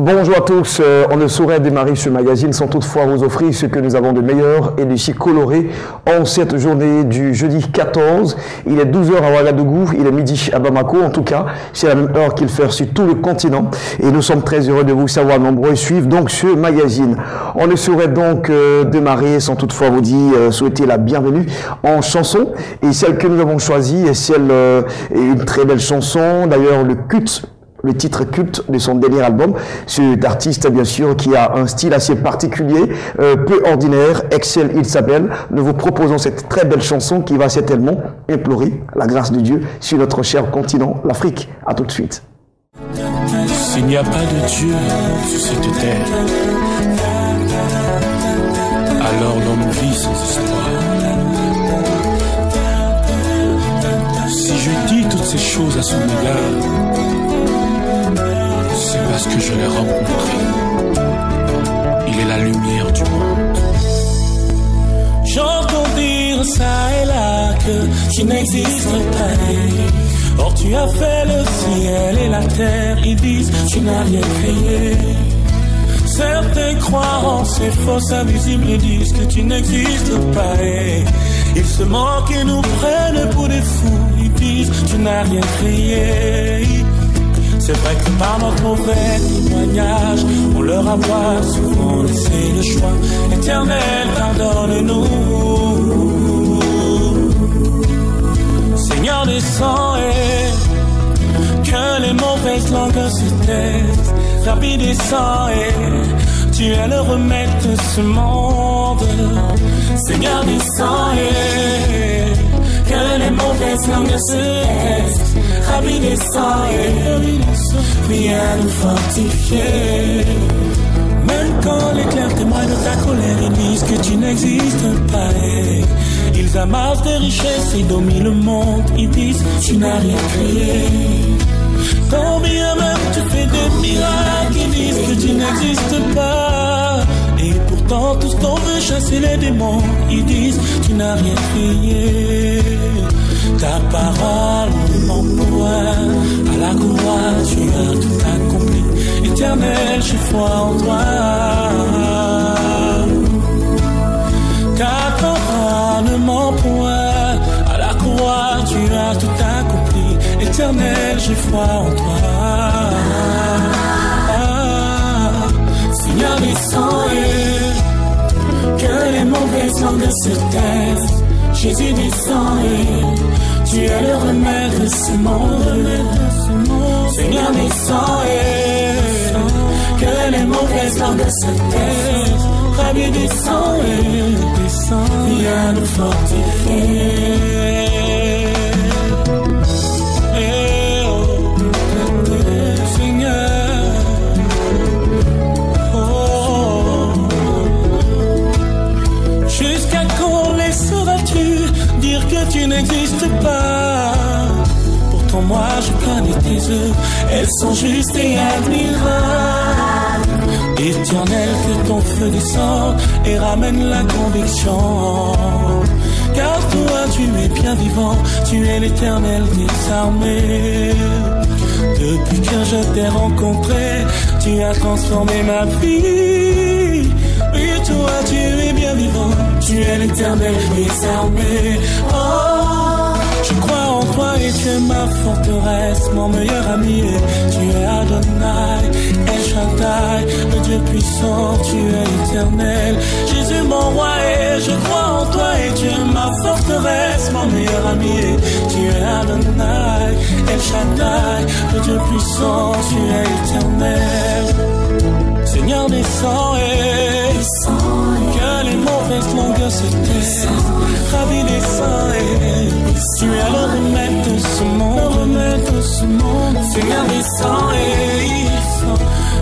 Bonjour à tous, on ne saurait démarrer ce magazine sans toutefois vous offrir ce que nous avons de meilleur et de si coloré en cette journée du jeudi 14. Il est 12h à Ouagadougou, il est midi à Bamako, en tout cas, c'est la même heure qu'il fait sur tout le continent et nous sommes très heureux de vous savoir nombreux et suivre donc ce magazine. On ne saurait donc démarrer sans toutefois vous dire souhaiter la bienvenue en chanson et celle que nous avons choisie est celle une très belle chanson, d'ailleurs le titre culte de son dernier album. Cet artiste, bien sûr, qui a un style assez particulier, peu ordinaire, Excel, il s'appelle. Nous vous proposons cette très belle chanson qui va certainement implorer la grâce de Dieu sur notre cher continent, l'Afrique. À tout de suite. S'il n'y a pas de Dieu sur cette terre, alors l'homme vit sans espoir. Si je dis toutes ces choses à son égard, c'est parce que je l'ai rencontré. Il est la lumière du monde. J'entends dire ça et là que tu n'existes pas. Or tu as fait le ciel et la terre. Ils disent tu n'as rien créé. Certains croient en ces fausses invisibles et disent que tu n'existes pas. Ils se moquent et nous prennent pour des fous. Ils disent tu n'as rien créé. C'est vrai que par notre mauvais témoignage, on leur a souvent laissé le choix. Éternel, pardonne-nous. Seigneur, descends et que les mauvaises langues se taisent. Rabbi, descends et tu es le remède de ce monde. Seigneur, descends et que les mauvaises langues se taisent. Rabbi, descends et viens nous fortifier. Même quand les clercs témoignent de ta colère, ils disent que tu n'existes pas. Ils amassent des richesses et dominent le monde. Ils disent tu n'as rien créé. Quand bien même tu fais des miracles, ils disent que tu n'existes pas. Et pourtant tous t'en veulent chasser les démons. Ils disent tu n'as rien créé. Ta parole m'envoie à la croix, tu as tout accompli. Éternel, j'ai foi en toi. Ta parole m'envoie à la croix, tu as tout accompli. Éternel, j'ai foi en toi. Seigneur, descends et que les mauvaises langues se taisent. Jésus descend et tu es le remède de ce monde. Seigneur descend et que les mauvaises langues se taisent. Rabbi descend et viens nous fortifier. Que tu n'existes pas. Pourtant moi je connais tes œuvres, elles sont justes et admirables. Éternel, que ton feu descende et ramène la conviction. Car toi tu es bien vivant, tu es l'éternel des armées. Depuis que je t'ai rencontré, tu as transformé ma vie. Et toi tu es bien vivant, tu es l'éternel des armées. Oh, je crois en toi et tu es ma forteresse, mon meilleur ami. Tu es Adonai, El Shaddai, le Dieu puissant, tu es éternel. Jésus mon roi et je crois en toi et tu es ma forteresse, mon meilleur ami. Tu es Adonai, El Shaddai, le Dieu puissant, tu es éternel. Seigneur descends et que les mauvaises langues se taisent. Rabbi descends et tu es le remède de ce monde. Seigneur descends et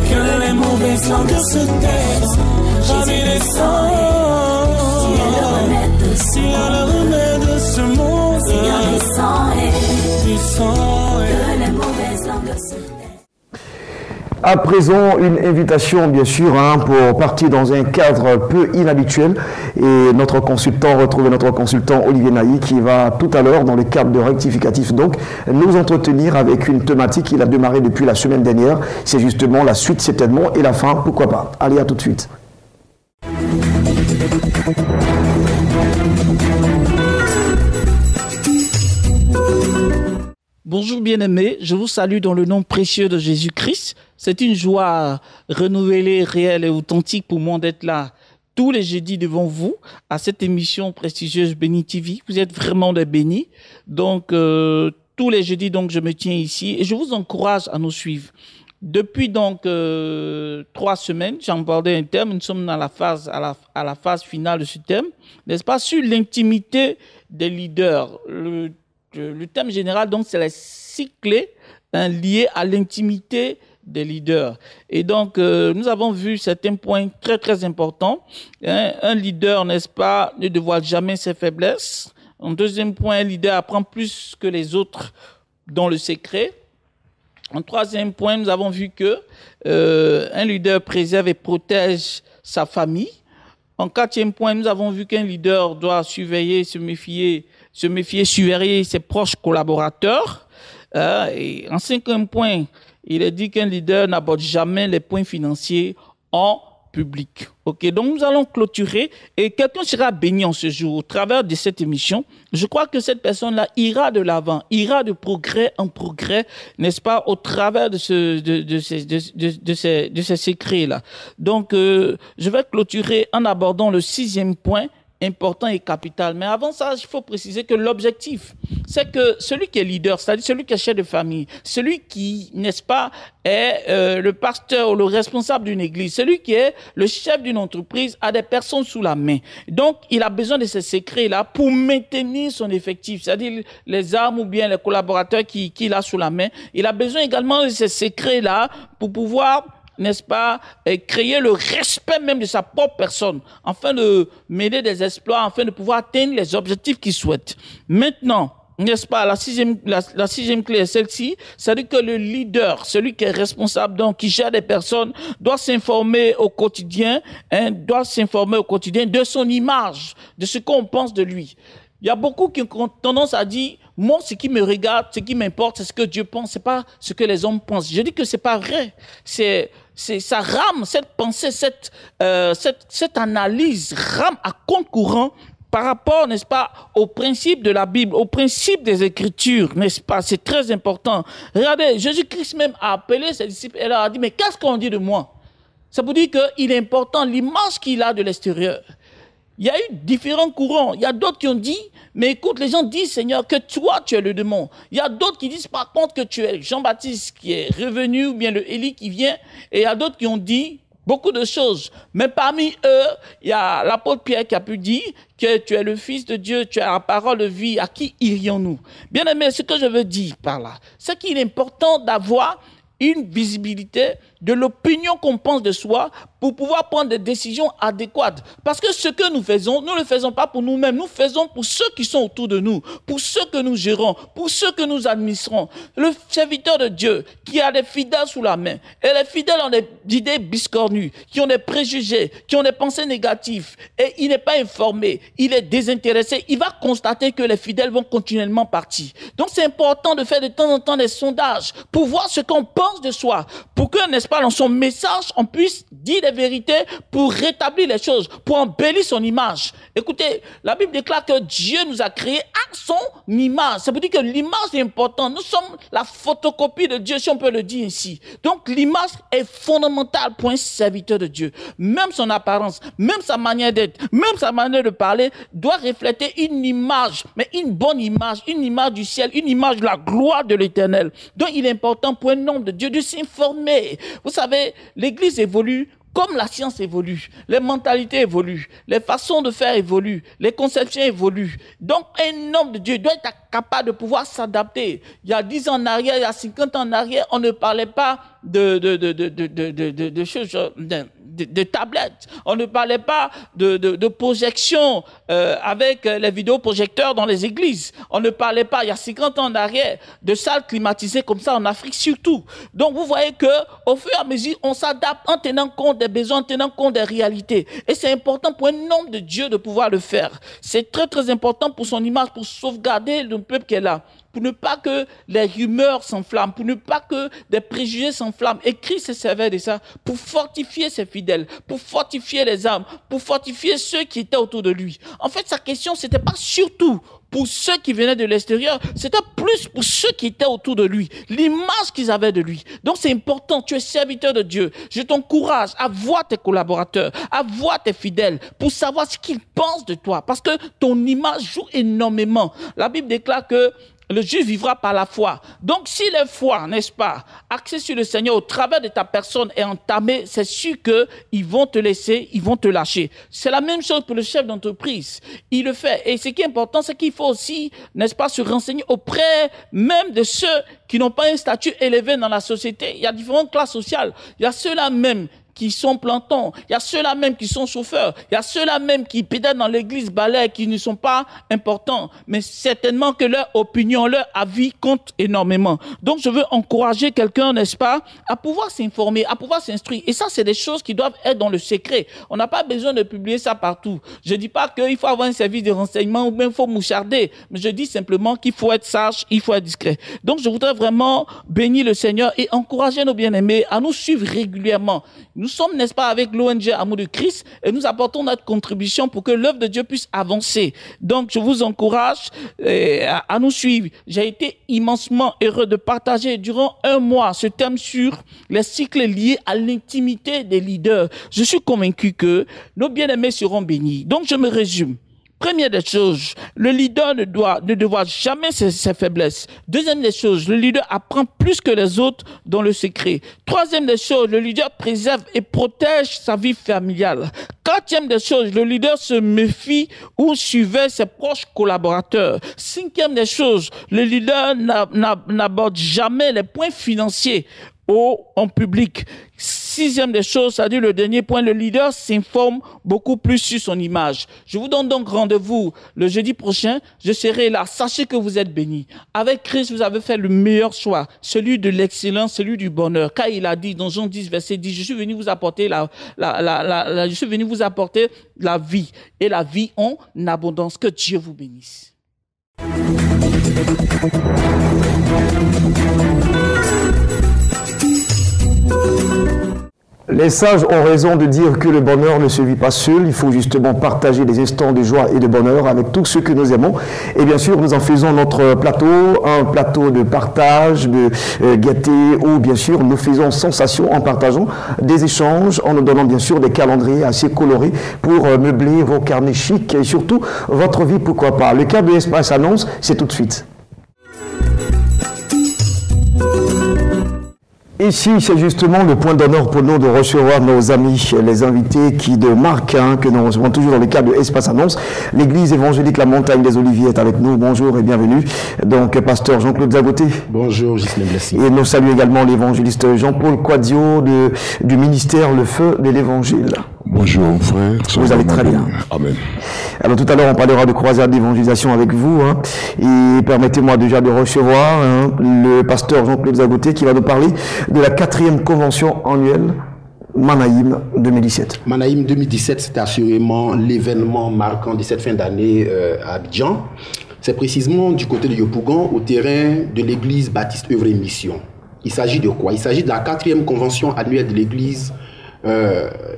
que les mauvaises langues se taisent. Rabbi descends et tu es le remède de ce monde. Seigneur descends et que les mauvaises langues se taisent. À présent, une invitation, bien sûr, hein, pour partir dans un cadre peu inhabituel. Et retrouver notre consultant Olivier Naï, qui va tout à l'heure, dans le cadre de rectificatif, donc, nous entretenir avec une thématique qu'il a démarré depuis la semaine dernière. C'est justement la suite, certainement, et la fin, pourquoi pas. Allez, à tout de suite. Bonjour bien-aimés, je vous salue dans le nom précieux de Jésus-Christ. C'est une joie renouvelée, réelle et authentique pour moi d'être là tous les jeudis devant vous à cette émission prestigieuse Béni TV. Vous êtes vraiment des bénis. Donc, tous les jeudis, donc, je me tiens ici et je vous encourage à nous suivre. Depuis donc 3 semaines, j'ai abordé un thème. Nous sommes dans la phase, à la phase finale de ce thème, n'est-ce pas, sur l'intimité des leaders. Le thème général, donc, c'est les 6 clés liées à l'intimité des leaders. Et donc, nous avons vu certains points très, très importants. Un leader, n'est-ce pas, ne dévoile jamais ses faiblesses. En deuxième point, un leader apprend plus que les autres dans le secret. En troisième point, nous avons vu que un leader préserve et protège sa famille. En quatrième point, nous avons vu qu'un leader doit surveiller, se méfier, surveiller ses proches collaborateurs. Et en cinquième point, il est dit qu'un leader n'aborde jamais les points financiers en public. Ok, donc nous allons clôturer et quelqu'un sera béni en ce jour au travers de cette émission. Je crois que cette personne-là ira de l'avant, ira de progrès en progrès, n'est-ce pas, au travers de ces secrets-là. Donc, je vais clôturer en abordant le 6e point, important et capital. Mais avant ça, il faut préciser que l'objectif, c'est que celui qui est leader, c'est-à-dire celui qui est chef de famille, celui qui, n'est-ce pas, est le pasteur ou le responsable d'une église, celui qui est le chef d'une entreprise, a des personnes sous la main. Donc, il a besoin de ces secrets-là pour maintenir son effectif, c'est-à-dire les armes ou bien les collaborateurs qu'il a sous la main. Il a besoin également de ces secrets-là pour pouvoir, n'est-ce pas, créer le respect même de sa propre personne, afin de mener des exploits, afin de pouvoir atteindre les objectifs qu'il souhaite. Maintenant, n'est-ce pas, la sixième clé est celle-ci, c'est-à-dire que le leader, celui qui est responsable, donc qui gère des personnes, doit s'informer au quotidien, de son image, de ce qu'on pense de lui. Il y a beaucoup qui ont tendance à dire, moi, ce qui me regarde, ce qui m'importe, c'est ce que Dieu pense, c'est pas ce que les hommes pensent. Je dis que c'est pas vrai. Ça rame, cette pensée, cette analyse rame à compte courant par rapport, n'est-ce pas, au principe de la Bible, au principe des Écritures, n'est-ce pas? C'est très important. Regardez, Jésus-Christ même a appelé ses disciples et leur a dit, mais qu'est-ce qu'on dit de moi? Ça veut dire qu'il est important l'image qu'il a de l'extérieur. Il y a eu différents courants. Il y a d'autres qui ont dit, mais écoute, les gens disent, Seigneur, que toi, tu es le démon. Il y a d'autres qui disent, par contre, que tu es Jean-Baptiste qui est revenu, ou bien le Élie qui vient. Et il y a d'autres qui ont dit beaucoup de choses. Mais parmi eux, il y a l'apôtre Pierre qui a pu dire que tu es le Fils de Dieu, tu as la parole de vie. À qui irions-nous? Bien aimé, ce que je veux dire par là, c'est qu'il est important d'avoir une visibilité de l'opinion qu'on pense de soi pour pouvoir prendre des décisions adéquates. Parce que ce que nous faisons, nous ne le faisons pas pour nous-mêmes, nous faisons pour ceux qui sont autour de nous, pour ceux que nous gérons, pour ceux que nous administrons. Le serviteur de Dieu qui a des fidèles sous la main, et les fidèles ont des idées biscornues, qui ont des préjugés, qui ont des pensées négatives, et il n'est pas informé, il est désintéressé, il va constater que les fidèles vont continuellement partir. Donc c'est important de faire de temps en temps des sondages pour voir ce qu'on pense de soi, pour que, n'est-ce pas, dans son message, on puisse dire des vérités pour rétablir les choses, pour embellir son image. Écoutez, la Bible déclare que Dieu nous a créés à son image. Ça veut dire que l'image est importante. Nous sommes la photocopie de Dieu, si on peut le dire ainsi. Donc l'image est fondamentale pour un serviteur de Dieu. Même son apparence, même sa manière d'être, même sa manière de parler doit refléter une image, mais une bonne image, une image du ciel, une image de la gloire de l'Éternel. Donc il est important pour un homme de Dieu de s'informer. Vous savez, l'Église évolue comme la science évolue, les mentalités évoluent, les façons de faire évoluent, les conceptions évoluent. Donc, un homme de Dieu doit être capable de pouvoir s'adapter. Il y a 10 ans en arrière, il y a 50 ans en arrière, on ne parlait pas de choses, de tablettes. On ne parlait pas de projection avec les vidéoprojecteurs dans les églises. On ne parlait pas, il y a 50 ans en arrière, de salles climatisées comme ça en Afrique surtout. Donc, vous voyez que au fur et à mesure, on s'adapte en tenant compte des besoins, en tenant compte des réalités. Et c'est important pour un homme de Dieu de pouvoir le faire. C'est très, très important pour son image, pour sauvegarder le peuple qui est là. Pour ne pas que les rumeurs s'enflamment, pour ne pas que des préjugés s'enflamment. Et Christ se servait de ça pour fortifier ses fidèles, pour fortifier les âmes, pour fortifier ceux qui étaient autour de lui. En fait, sa question, c'était pas surtout pour ceux qui venaient de l'extérieur, c'était plus pour ceux qui étaient autour de lui, l'image qu'ils avaient de lui. Donc c'est important, tu es serviteur de Dieu. Je t'encourage à voir tes collaborateurs, à voir tes fidèles, pour savoir ce qu'ils pensent de toi. Parce que ton image joue énormément. La Bible déclare que le juste vivra par la foi. Donc, si la foi, n'est-ce pas, axée sur le Seigneur au travers de ta personne est entamée, c'est sûr qu'ils vont te laisser, ils vont te lâcher. C'est la même chose pour le chef d'entreprise. Il le fait. Et ce qui est important, c'est qu'il faut aussi, n'est-ce pas, se renseigner auprès même de ceux qui n'ont pas un statut élevé dans la société. Il y a différentes classes sociales. Il y a ceux-là même qui sont plantons, il y a ceux-là même qui sont chauffeurs, il y a ceux-là même qui pédalent dans l'église balais, qui ne sont pas importants, mais certainement que leur opinion, leur avis compte énormément. Donc je veux encourager quelqu'un, n'est-ce pas, à pouvoir s'informer, à pouvoir s'instruire. Et ça, c'est des choses qui doivent être dans le secret. On n'a pas besoin de publier ça partout. Je dis pas qu'il faut avoir un service de renseignement ou même il faut moucharder, mais je dis simplement qu'il faut être sage, il faut être discret. Donc je voudrais vraiment bénir le Seigneur et encourager nos bien-aimés à nous suivre régulièrement. Nous sommes, n'est-ce pas, avec l'ONG Amour de Christ et nous apportons notre contribution pour que l'œuvre de Dieu puisse avancer. Donc, je vous encourage à nous suivre. J'ai été immensement heureux de partager durant un mois ce thème sur les cycles liés à l'intimité des leaders. Je suis convaincu que nos bien-aimés seront bénis. Donc, je me résume. Première des choses, le leader ne doit jamais ses faiblesses. Deuxième des choses, le leader apprend plus que les autres dans le secret. Troisième des choses, le leader préserve et protège sa vie familiale. Quatrième des choses, le leader se méfie ou surveille ses proches collaborateurs. Cinquième des choses, le leader n'aborde jamais les points financiers en public. Sixième des choses, c'est-à-dire le dernier point, le leader s'informe beaucoup plus sur son image. Je vous donne donc rendez-vous le jeudi prochain. Je serai là. Sachez que vous êtes bénis. Avec Christ, vous avez fait le meilleur choix, celui de l'excellence, celui du bonheur. Car il a dit dans Jean 10, verset 10, je suis venu vous apporter je suis venu vous apporter la vie et la vie en abondance. Que Dieu vous bénisse. Les sages ont raison de dire que le bonheur ne se vit pas seul. Il faut justement partager des instants de joie et de bonheur avec tous ceux que nous aimons. Et bien sûr, nous en faisons notre plateau, un plateau de partage, de gaieté, où bien sûr nous faisons sensation en partageant des échanges, en nous donnant bien sûr des calendriers assez colorés pour meubler vos carnets chics et surtout votre vie, pourquoi pas. Le cadre de Espace Annonce, c'est tout de suite. Ici, c'est justement le point d'honneur pour nous de recevoir nos amis, les invités qui de marque, que nous recevons toujours dans le cadre de Espace Annonce. L'église évangélique La Montagne des Oliviers est avec nous. Bonjour et bienvenue. Donc, pasteur Jean-Claude Zagoté. Bonjour, Gislain Blessing. Et nous saluons également l'évangéliste Jean-Paul Quadio du ministère Le Feu de l'Évangile. Bonjour, frère. Vous allez très bien. Amen. Alors, tout à l'heure, on parlera de croisade d'évangélisation avec vous. Et permettez-moi déjà de recevoir le pasteur Jean-Claude Zagoté qui va nous parler de la 4e convention annuelle Manaïm 2017. Manaïm 2017, c'est assurément l'événement marquant de cette fin d'année à Abidjan. C'est précisément du côté de Yopougon, au terrain de l'église Baptiste Œuvre et Mission. Il s'agit de quoi? Il s'agit de la 4e convention annuelle de l'église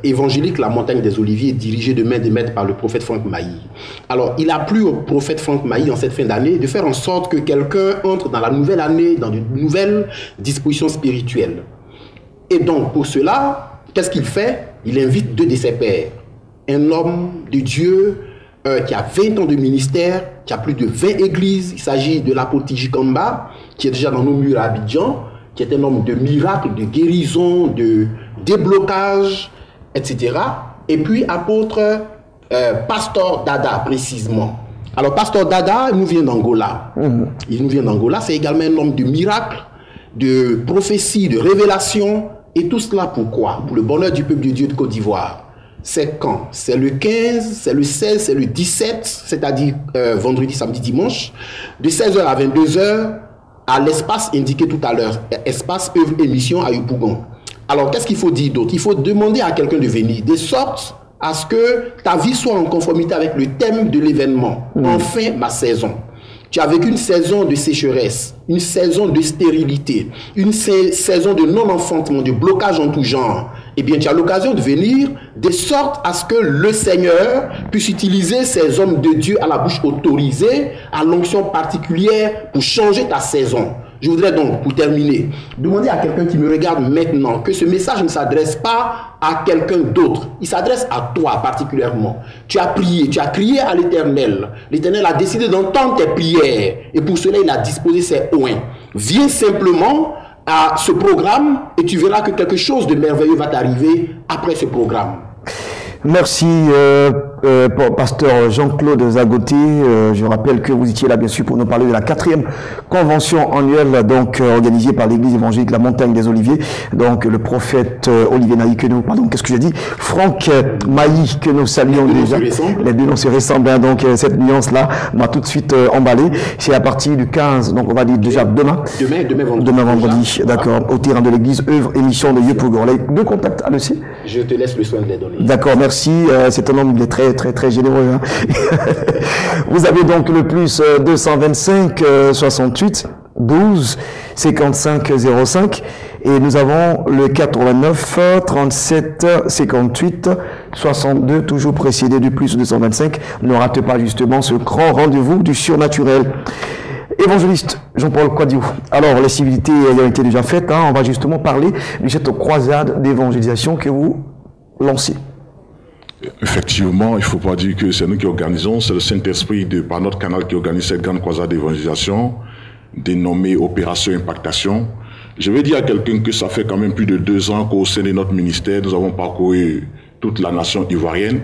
évangélique La Montagne des Oliviers, dirigée de main de maître par le prophète Franck Mailly. Alors, il a plu au prophète Franck Mailly en cette fin d'année de faire en sorte que quelqu'un entre dans la nouvelle année dans de nouvelles dispositions spirituelles. Et donc, pour cela, qu'est-ce qu'il fait? Il invite 2 de ses pairs. Un homme de Dieu qui a 20 ans de ministère, qui a plus de 20 églises. Il s'agit de l'apôtre Tijikamba, qui est déjà dans nos murs à Abidjan, qui est un homme de miracles, de guérison, de déblocage, etc. Et puis apôtre Pasteur Dada, précisément. Alors, Pasteur Dada, il nous vient d'Angola. Il nous vient d'Angola. C'est également un homme de miracles, de prophéties, de révélations. Et tout cela pourquoi? Pour le bonheur du peuple de Dieu de Côte d'Ivoire. C'est quand? C'est le 15, c'est le 16, c'est le 17, c'est-à-dire vendredi, samedi, dimanche, de 16h à 22h, à l'espace indiqué tout à l'heure, espace œuvre émission à Yopougon. Alors, qu'est-ce qu'il faut dire d'autre? Il faut demander à quelqu'un de venir, de sorte à ce que ta vie soit en conformité avec le thème de l'événement. Enfin, ma saison. Tu as vécu une saison de sécheresse, une saison de stérilité, une saison de non-enfantement, de blocage en tout genre. Eh bien, tu as l'occasion de venir de sorte à ce que le Seigneur puisse utiliser ces hommes de Dieu à la bouche autorisée, à l'onction particulière pour changer ta saison. Je voudrais donc, pour terminer, demander à quelqu'un qui me regarde maintenant que ce message ne s'adresse pas à quelqu'un d'autre. Il s'adresse à toi particulièrement. Tu as prié, tu as crié à l'Éternel. L'Éternel a décidé d'entendre tes prières. Et pour cela, il a disposé ses oins. Viens simplement à ce programme et tu verras que quelque chose de merveilleux va t'arriver après ce programme. Merci, pasteur Jean-Claude Zagoté. Je rappelle que vous étiez là, bien sûr, pour nous parler de la 4e convention annuelle, donc organisée par l'Église évangélique La Montagne des Oliviers. Donc, le prophète Olivier Naï, que nous, pardon, qu'est-ce que j'ai dit? Franck Mailly, que nous saluons déjà. Les deux noms se ressemblent, hein, donc cette nuance-là m'a tout de suite emballé. C'est à partir du 15, donc on va dire déjà demain. Demain vendredi, d'accord, au terrain de l'Église, œuvre, émission de Yopougon. Les deux contacts à laisser. Je te laisse le soin de les donner. D'accord, merci. C'est un homme, il est très, très, très généreux. Hein. Vous avez donc le plus 225 68 12 55 05 et nous avons le 89 37 58 62, toujours précédé du plus 225. Ne rate pas justement ce grand rendez-vous du surnaturel. Évangéliste Jean-Paul Quadio. Alors, les civilités ayant été déjà faites, hein, on va justement parler de cette croisade d'évangélisation que vous lancez. Effectivement, il ne faut pas dire que c'est nous qui organisons, c'est le Saint-Esprit par notre canal qui organise cette grande croisade d'évangélisation, dénommée Opération Impactation. Je vais dire à quelqu'un que ça fait quand même plus de 2 ans qu'au sein de notre ministère, nous avons parcouru toute la nation ivoirienne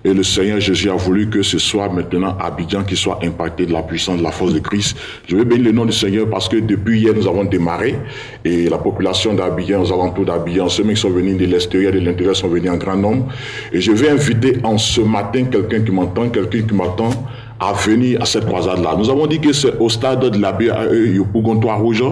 et le Seigneur Jésus a voulu que ce soit maintenant Abidjan qui soit impacté de la puissance de la force de Christ. Je vais bénir le nom du Seigneur parce que depuis hier nous avons démarré et la population d'Abidjan, aux alentours d'Abidjan, ceux qui sont venus de l'extérieur et de l'intérieur sont venus en grand nombre et je vais inviter en ce matin quelqu'un qui m'entend à venir à cette croisade-là. Nous avons dit que c'est au stade de l'abbé Yopougon Trois-Rouges,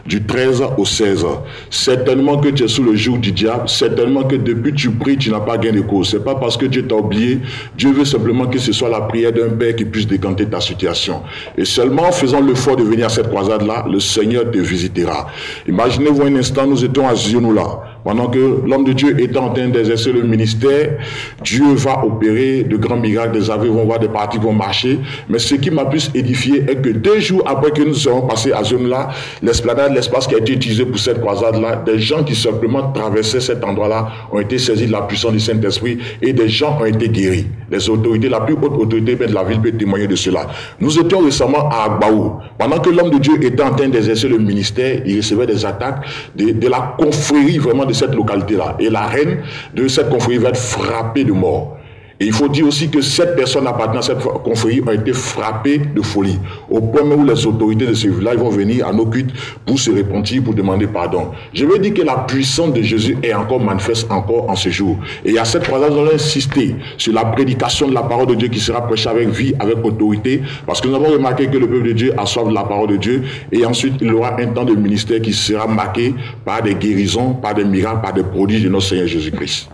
du 13 au 16. Certainement que tu es sous le joug du diable, certainement que depuis tu pries, tu n'as pas gain de cause. C'est pas parce que Dieu t'a oublié, Dieu veut simplement que ce soit la prière d'un père qui puisse décanter ta situation. Et seulement en faisant l'effort de venir à cette croisade-là, le Seigneur te visitera. Imaginez-vous un instant, nous étions à Zionoula. Pendant que l'homme de Dieu est en train d'exercer le ministère, Dieu va opérer de grands miracles, des aveugles vont voir, des parties vont marcher. Mais ce qui m'a plus édifié est que 2 jours après que nous serons passés à Zionoula, l'esplanade, l'espace qui a été utilisé pour cette croisade-là, des gens qui simplement traversaient cet endroit-là ont été saisis de la puissance du Saint-Esprit et des gens ont été guéris. Les autorités, la plus haute autorité de la ville peut témoigner de cela. Nous étions récemment à Agbaou. Pendant que l'homme de Dieu était en train d'exercer le ministère, il recevait des attaques de la confrérie vraiment de cette localité-là. Et la reine de cette confrérie va être frappée de mort. Et il faut dire aussi que 7 personnes appartenant à cette confrérie ont été frappées de folie. Au point où les autorités de ce village vont venir à nos cultes pour se repentir, pour demander pardon. Je veux dire que la puissance de Jésus est encore manifeste encore en ce jour. Et à cette croisade, nous allons insister sur la prédication de la parole de Dieu qui sera prêchée avec vie, avec autorité. Parce que nous avons remarqué que le peuple de Dieu a soif de la parole de Dieu. Et ensuite, il y aura un temps de ministère qui sera marqué par des guérisons, par des miracles, par des prodiges de notre Seigneur Jésus-Christ.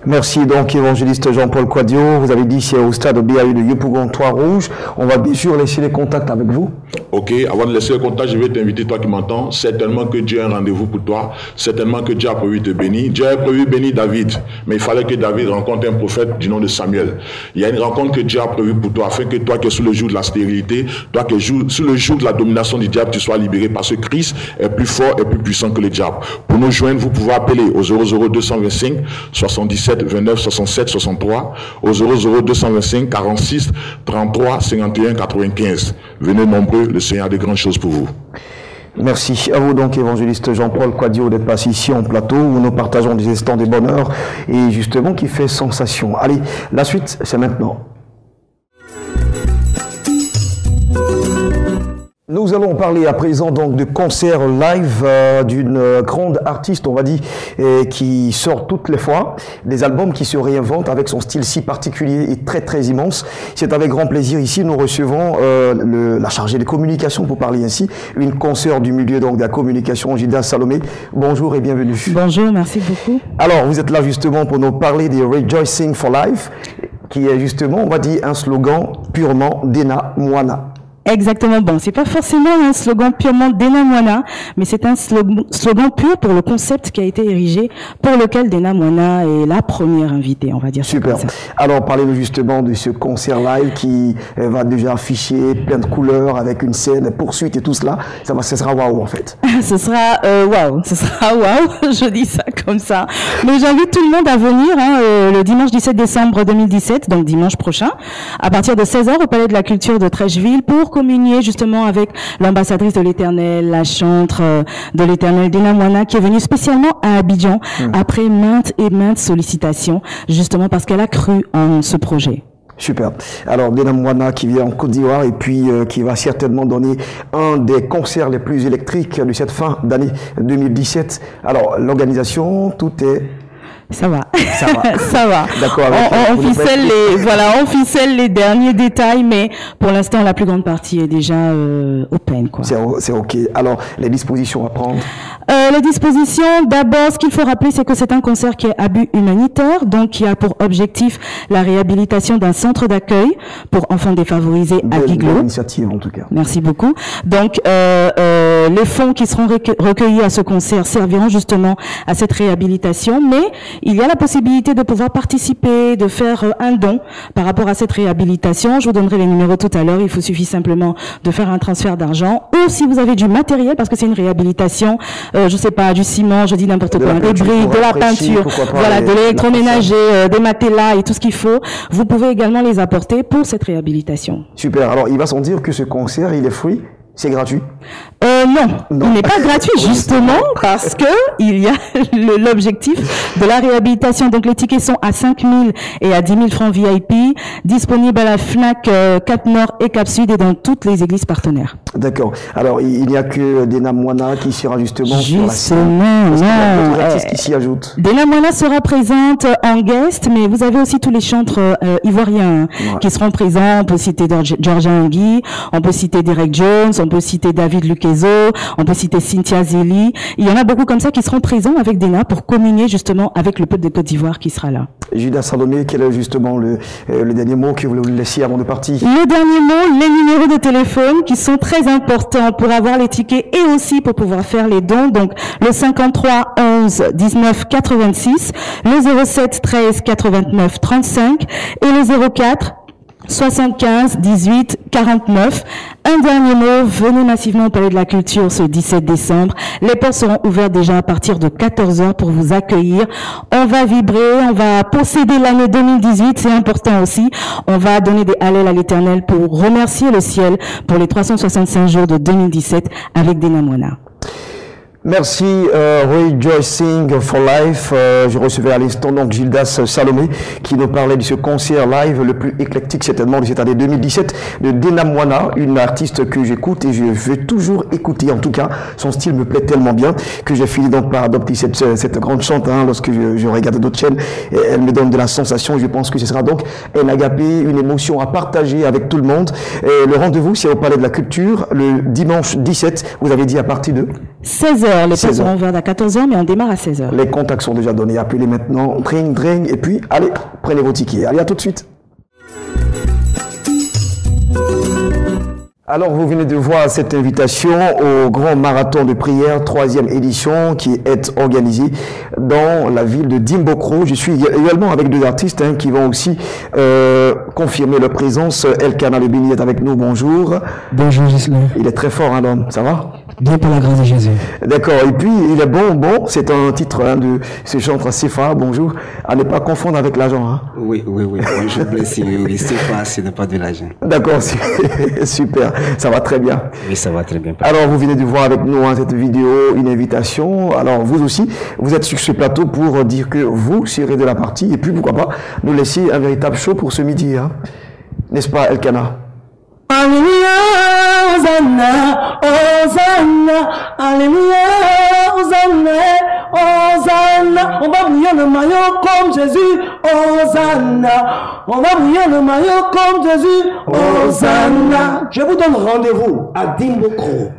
Merci donc, évangéliste Jean-Paul Quadio. Vous avez dit c'est au stade BAU de Yopougon Trois-Rouges. On va bien sûr laisser les contacts avec vous. Ok, avant de laisser le contact, je vais t'inviter, toi qui m'entends. Certainement que Dieu a un rendez-vous pour toi. Certainement que Dieu a prévu te bénir. Dieu a prévu bénir David. Mais il fallait que David rencontre un prophète du nom de Samuel. Il y a une rencontre que Dieu a prévue pour toi, afin que toi qui es sous le joug de la stérilité, toi qui es sous le joug de la domination du diable, tu sois libéré parce que Christ est plus fort et plus puissant que le diable. Pour nous joindre, vous pouvez appeler au 00225 77 29 67 63, au 00225 46 33 51 95. Venez nombreux, le Seigneur a de grandes choses pour vous. Merci à vous donc, évangéliste Jean-Paul Quadio, d'être passé ici en plateau où nous partageons des instants de bonheur et justement qui fait sensation. Allez, la suite, c'est maintenant. Nous allons parler à présent donc de concert live d'une grande artiste, on va dire, qui sort toutes les fois, des albums qui se réinventent avec son style si particulier et très très immense. C'est avec grand plaisir ici nous recevons la chargée de communication, pour parler ainsi, une consoeur du milieu donc de la communication, Gilda Salomé. Bonjour et bienvenue. Bonjour, merci beaucoup. Alors vous êtes là justement pour nous parler des Rejoicing for Life, qui est justement, on va dire, un slogan purement Dena Moana. Exactement. Bon, c'est pas forcément un slogan purement Dena Moana, mais c'est un slogan pur pour le concept qui a été érigé, pour lequel Dena Moana est la première invitée, on va dire. Super. Alors, parlez-nous justement de ce concert live qui va déjà afficher plein de couleurs avec une scène, poursuite et tout cela. Ce sera waouh en fait. Ce sera waouh. Ce sera waouh. Je dis ça comme ça. Mais j'invite tout le monde à venir le dimanche 17 décembre 2017, donc dimanche prochain, à partir de 16h au Palais de la Culture de Trècheville pour communier justement avec l'ambassadrice de l'Éternel, la chantre de l'Éternel, Dena Moana, qui est venue spécialement à Abidjan après maintes et maintes sollicitations, justement parce qu'elle a cru en ce projet. Super. Alors, Dena Moana qui vient en Côte d'Ivoire et puis qui va certainement donner un des concerts les plus électriques de cette fin d'année 2017. Alors, l'organisation, tout est... Ça va. Ça va. Ça va. D'accord. On ficelle les derniers détails, mais pour l'instant, la plus grande partie est déjà open, quoi. C'est OK. Alors, les dispositions à prendre? Les dispositions, d'abord, ce qu'il faut rappeler, c'est que c'est un concert qui est à but humanitaire, donc qui a pour objectif la réhabilitation d'un centre d'accueil pour enfants défavorisés à Guiglo. Bonne initiative, en tout cas. Merci beaucoup. Donc, les fonds qui seront recueillis à ce concert serviront justement à cette réhabilitation, mais il y a la possibilité de pouvoir participer, de faire un don par rapport à cette réhabilitation. Je vous donnerai les numéros tout à l'heure. Il vous suffit simplement de faire un transfert d'argent, ou si vous avez du matériel, parce que c'est une réhabilitation, je sais pas, du ciment, je dis n'importe quoi, des briques, de la peinture, voilà, de l'électroménager, des matelas et tout ce qu'il faut. Vous pouvez également les apporter pour cette réhabilitation. Super. Alors, il va sans dire que ce concert, il est free. C'est gratuit? Non, il n'est pas gratuit justement parce que il y a l'objectif de la réhabilitation. Donc les tickets sont à 5 000 et à 10 000 francs VIP, disponibles à la FNAC Cap Nord et Cap Sud et dans toutes les églises partenaires. D'accord. Alors il n'y a que Dena Moana qui sera justement sur la scène. Non. Qu'est-ce qui s'y ajoute? Dena Moana sera présente en guest, mais vous avez aussi tous les chantres ivoiriens qui seront présents. On peut citer Georgia Ngui, on peut citer Derek Jones, on peut citer David Luquezo, on peut citer Cynthia Zeli. Il y en a beaucoup comme ça qui seront présents avec Dena pour communier justement avec le peuple de Côte d'Ivoire qui sera là. Gilda Salomé, quel est justement le dernier mot que vous voulez laisser avant de partir? Le dernier mot, les numéros de téléphone qui sont très importants pour avoir les tickets et aussi pour pouvoir faire les dons. Donc le 53 11 19 86, le 07 13 89 35 et le 04 75 18 49. Un dernier mot, venez massivement au Palais de la Culture ce 17 décembre. Les portes seront ouvertes déjà à partir de 14h pour vous accueillir. On va vibrer, on va posséder l'année 2018, c'est important aussi. On va donner des hallels à l'Éternel pour remercier le ciel pour les 365 jours de 2017 avec Dena Moana. Merci, Rejoicing for Life. Je recevais à l'instant donc Gildas Salomé qui nous parlait de ce concert live le plus éclectique certainement de cette année 2017 de Dena Moana, une artiste que j'écoute et je veux toujours écouter. En tout cas, son style me plaît tellement bien que j'ai fini donc par adopter cette grande chante lorsque je regarde d'autres chaînes. Elle me donne de la sensation et je pense que ce sera donc un agapé, une émotion à partager avec tout le monde. Le rendez-vous, c'est au Palais de la Culture le dimanche 17, vous avez dit à partir de 16h. Les portes seront ouvertes à 14h, mais on démarre à 16h. Les contacts sont déjà donnés. Appelez maintenant, dring, et puis allez, prenez vos tickets. Allez, à tout de suite. Alors, vous venez de voir cette invitation au grand marathon de prière, 3e édition, qui est organisée dans la ville de Dimbokro. Je suis également avec deux artistes qui vont aussi confirmer leur présence. Elkana Le Béni est avec nous. Bonjour. Bonjour, Gislain. Il est très fort, l'homme. Ça va? Bien par la grâce de Jésus. D'accord. Et puis, il est bon, c'est un titre de ce chanteur Sefa, bonjour, à ne pas confondre avec l'argent. Hein. Oui. Bonjour, blessé. Oui, Sefa, ce n'est pas de l'argent. D'accord, super. Ça va très bien. Oui, ça va très bien. Alors, vous venez de voir avec nous cette vidéo, une invitation. Alors, vous aussi, vous êtes sur ce plateau pour dire que vous serez de la partie et puis, pourquoi pas, nous laisser un véritable show pour ce midi. Hein. N'est-ce pas, Elkana? Alléluia, Hosanna, Hosanna, Alléluia, Hosanna, Hosanna. On va mouiller le maillot comme Jésus, Hosanna. On va mouiller le maillot comme Jésus, Hosanna. Je vous donne rendez-vous à Dimbokro.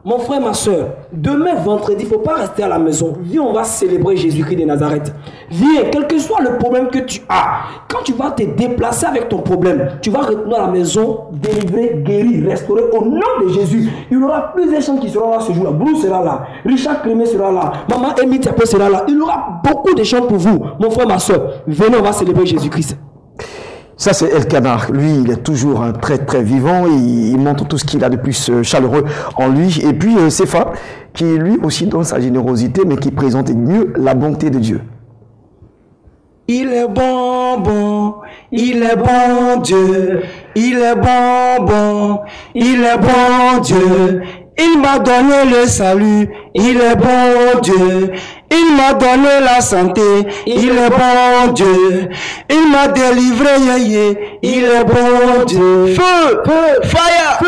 Mon frère, ma soeur, demain vendredi, il ne faut pas rester à la maison. Viens, on va célébrer Jésus-Christ de Nazareth. Viens, quel que soit le problème que tu as, quand tu vas te déplacer avec ton problème, tu vas retourner à la maison, délivrer, guérir, restaurer au nom de Jésus. Il y aura plusieurs gens qui seront là ce jour-là. Bruce sera là, Richard Clément sera là, Maman Amy Tiapo sera là. Il y aura beaucoup de gens pour vous. Mon frère, ma soeur, venez, on va célébrer Jésus-Christ. Ça, c'est Elkana. Lui, il est toujours un très, très vivant. Il montre tout ce qu'il a de plus chaleureux en lui. Et puis, Sefa, qui lui aussi donne sa générosité, mais qui présente mieux la bonté de Dieu. Il est bon, il est bon Dieu. Il est bon, il est bon Dieu. Il m'a donné le salut, il est bon Dieu. Il m'a donné la santé, il est bon Dieu. Il m'a délivré, yéyé, il est bon Dieu. Feu, fire,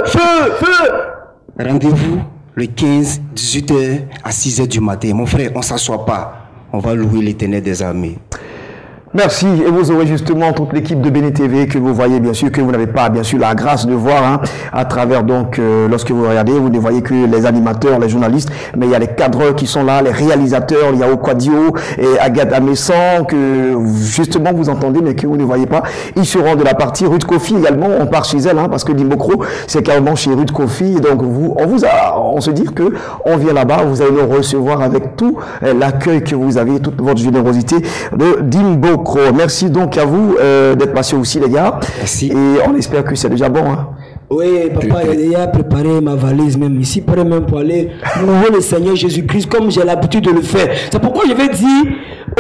feu. Rendez-vous le 15, 18h à 6h du matin. Mon frère, on ne s'assoit pas. On va louer l'Éternel des armées. Merci. Et vous aurez justement toute l'équipe de Béné TV que vous voyez, bien sûr, que vous n'avez pas, bien sûr, la grâce de voir, hein, à travers, donc, lorsque vous regardez, vous ne voyez que les animateurs, les journalistes, mais il y a les cadreurs qui sont là, les réalisateurs, il y a Okwadio et Agathe Amessan, que, justement, vous entendez, mais que vous ne voyez pas. Ils seront de la partie. Ruth Kofi également, on part chez elle, hein, parce que Dimbokro, c'est carrément chez Ruth Kofi. Donc, on se dit que on vient là-bas, vous allez nous recevoir avec tout l'accueil que vous avez, toute votre générosité de Dimbokro. Merci donc à vous d'être passés aussi, les gars. Merci. Et on espère que c'est déjà bon. Hein. Oui, papa, il a déjà préparé ma valise même ici, prêt même pour aller louer le Seigneur Jésus-Christ comme j'ai l'habitude de le faire. C'est pourquoi je vais dire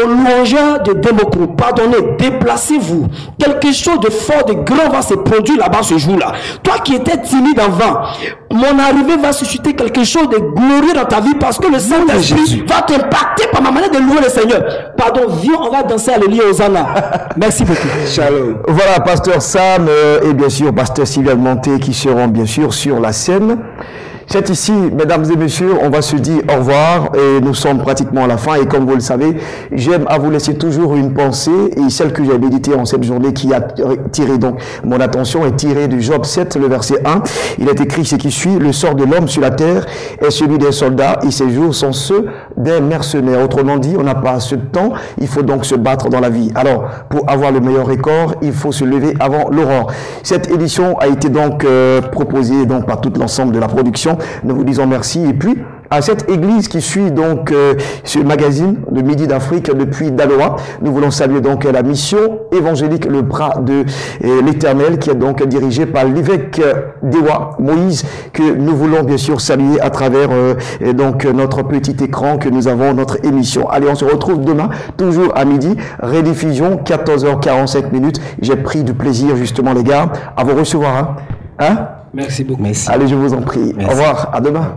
aux louangeurs de Dimbokro, pardonnez, déplacez-vous. Quelque chose de fort, de grand va se produire là-bas ce jour-là. Toi qui étais timide avant, mon arrivée va susciter quelque chose de glorieux dans ta vie parce que le Saint-Esprit va t'impacter par ma manière de louer le Seigneur. Pardon, viens, on va danser à l'Élie Hosanna. Merci beaucoup. Shalom. Voilà, pasteur Sam et bien sûr pasteur Sylvain Monté qui seront bien sûr sur la scène. C'est ici, mesdames et messieurs, on va se dire au revoir et nous sommes pratiquement à la fin et comme vous le savez, j'aime à vous laisser toujours une pensée et celle que j'ai méditée en cette journée qui a tiré donc mon attention est tirée de Job 7, le verset 1. Il est écrit ce qui suit, le sort de l'homme sur la terre est celui des soldats et ses jours sont ceux des mercenaires. Autrement dit, on n'a pas assez de temps, il faut donc se battre dans la vie. Alors, pour avoir le meilleur record, il faut se lever avant l'aurore. Cette édition a été donc proposée donc par tout l'ensemble de la production. Nous vous disons merci et puis à cette église qui suit donc ce magazine de Midi d'Afrique depuis Daloa. Nous voulons saluer donc la mission évangélique Le Bras de l'Éternel qui est donc dirigée par l'évêque d'Ewa, Moïse, que nous voulons bien sûr saluer à travers donc notre petit écran que nous avons, notre émission. Allez, on se retrouve demain, toujours à midi, rediffusion, 14h45 minutes. J'ai pris du plaisir justement les gars à vous recevoir. Hein? Merci beaucoup. Merci. Allez, je vous en prie. Merci. Au revoir, à demain.